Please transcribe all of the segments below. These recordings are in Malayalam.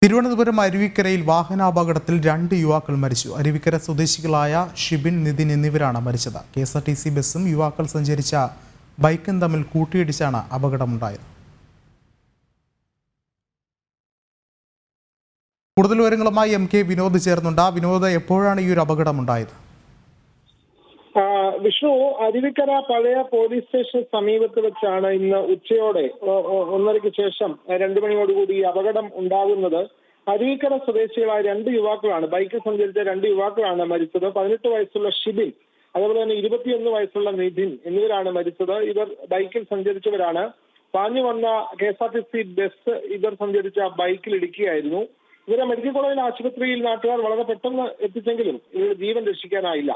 തിരുവനന്തപുരം അരുവിക്കരയിൽ വാഹനാപകടത്തിൽ 2 യുവാക്കൾ മരിച്ചു. അരുവിക്കര സ്വദേശികളായ ഷിബിൻ, നിതിൻ എന്നിവരാണ് മരിച്ചത്. KSRTC ബസ്സും യുവാക്കൾ സഞ്ചരിച്ച ബൈക്കും തമ്മിൽ കൂട്ടിയിടിച്ചാണ് അപകടമുണ്ടായത്. കൂടുതൽ വിവരങ്ങളുമായി MK വിനോദ് ചേർന്നുണ്ട്. വിനോദ്, എപ്പോഴാണ് ഈ ഒരു അപകടമുണ്ടായത്? വിഷ്ണു, അരുവിക്കര പഴയ പോലീസ് സ്റ്റേഷൻ സമീപത്ത് വെച്ചാണ് ഇന്ന് ഉച്ചയോടെ 1:30-ക്ക് ശേഷം 2 മണിയോടുകൂടി ഈ അപകടം ഉണ്ടാകുന്നത്. അരുവിക്കര സ്വദേശികളായ 2 യുവാക്കളാണ്, ബൈക്കിൽ സഞ്ചരിച്ച 2 യുവാക്കളാണ് മരിച്ചത്. 18 വയസ്സുള്ള ഷിബിൻ, അതുപോലെ തന്നെ 21 വയസ്സുള്ള നിതിൻ എന്നിവരാണ് മരിച്ചത്. ഇവർ ബൈക്കിൽ സഞ്ചരിച്ചവരാണ്. പാഞ്ഞു വന്ന KSRTC ബസ് ഇവർ സഞ്ചരിച്ച ബൈക്കിൽ ഇടിക്കുകയായിരുന്നു. ഇവരെ മെഡിക്കൽ കോളേജ് ആശുപത്രിയിൽ നാട്ടുകാർ വളരെ പെട്ടെന്ന് എത്തിച്ചെങ്കിലും ഇവരുടെ ജീവൻ രക്ഷിക്കാനായില്ല.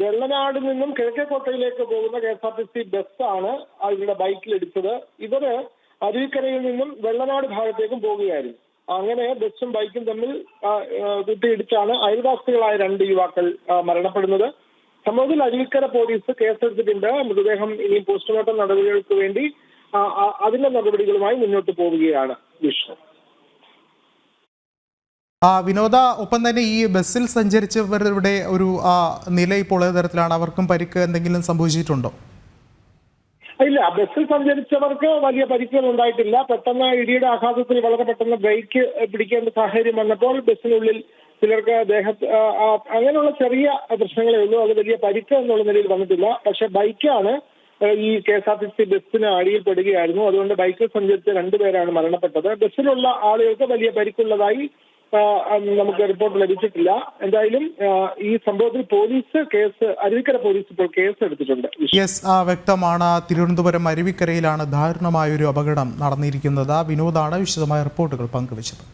വെള്ളനാട് നിന്നും കിഴക്കേക്കോട്ടയിലേക്ക് പോകുന്ന KSRTC ബസ്സാണ് ഇവരുടെ ബൈക്കിൽ ഇടിച്ചത്. ഇവര് അരുവിക്കരയിൽ നിന്നും വെള്ളനാട് ഭാഗത്തേക്കും പോവുകയായിരുന്നു. അങ്ങനെ ബസ്സും ബൈക്കും തമ്മിൽ കൂട്ടിയിടിച്ചാണ് അയൽവാസികളായ 2 യുവാക്കൾ മരണപ്പെടുന്നത്. സംഭവത്തിൽ അരുവിക്കര പോലീസ് കേസെടുത്തിട്ടുണ്ട്. മൃതദേഹം ഇനി പോസ്റ്റ്മോർട്ടം നടപടികൾക്ക് വേണ്ടി അതിന്റെ നടപടികളുമായി മുന്നോട്ട് പോവുകയാണ്. വിഷ്ണു, വിനോദ, ഒപ്പം തന്നെ ഈ ബസ്സിൽ സഞ്ചരിച്ചവരുടെ ഒരു നില ഇപ്പോൾ ഏത് തരത്തിലാണ്? അവർക്കും പരിക്ക് എന്തെങ്കിലും സംഭവിച്ചിട്ടുണ്ടോ? ഇല്ല, ബസ്സിൽ സഞ്ചരിച്ചവർക്ക് വലിയ പരിക്കുകൾ ഉണ്ടായിട്ടില്ല. പെട്ടെന്ന് ഇടിയുടെ ആഘാതത്തിൽ വളരെ പെട്ടെന്ന് ബ്രേക്ക് പിടിക്കേണ്ട സാഹചര്യം വന്നപ്പോൾ ബസ്സിനുള്ളിൽ ചിലർക്ക് അങ്ങനെയുള്ള ചെറിയ പ്രശ്നങ്ങളേ ഉള്ളൂ. അത് വലിയ പരിക്ക് എന്നുള്ള നിലയിൽ വന്നിട്ടില്ല. പക്ഷെ ബൈക്കാണ് ഈ KSRTC ബസ്സിന് അടിയിൽപ്പെടുകയായിരുന്നു. അതുകൊണ്ട് ബൈക്കിൽ സഞ്ചരിച്ച 2 പേരാണ് മരണപ്പെട്ടത്. ബസ്സിലുള്ള ആളുകൾക്ക് വലിയ പരിക്കുള്ളതായി നമുക്ക് റിപ്പോർട്ട് ലഭിച്ചിട്ടില്ല. എന്തായാലും ഈ സംഭവത്തിൽ അരുവിക്കര പോലീസ് ഇപ്പോൾ കേസ് എടുത്തിട്ടുണ്ട്. വ്യക്തമാണ്. തിരുവനന്തപുരം അരുവിക്കരയിലാണ് ദാരുണമായൊരു അപകടം നടന്നിരിക്കുന്നത്. വിനോദാണ് വിശദമായ റിപ്പോർട്ടുകൾ പങ്കുവച്ചത്.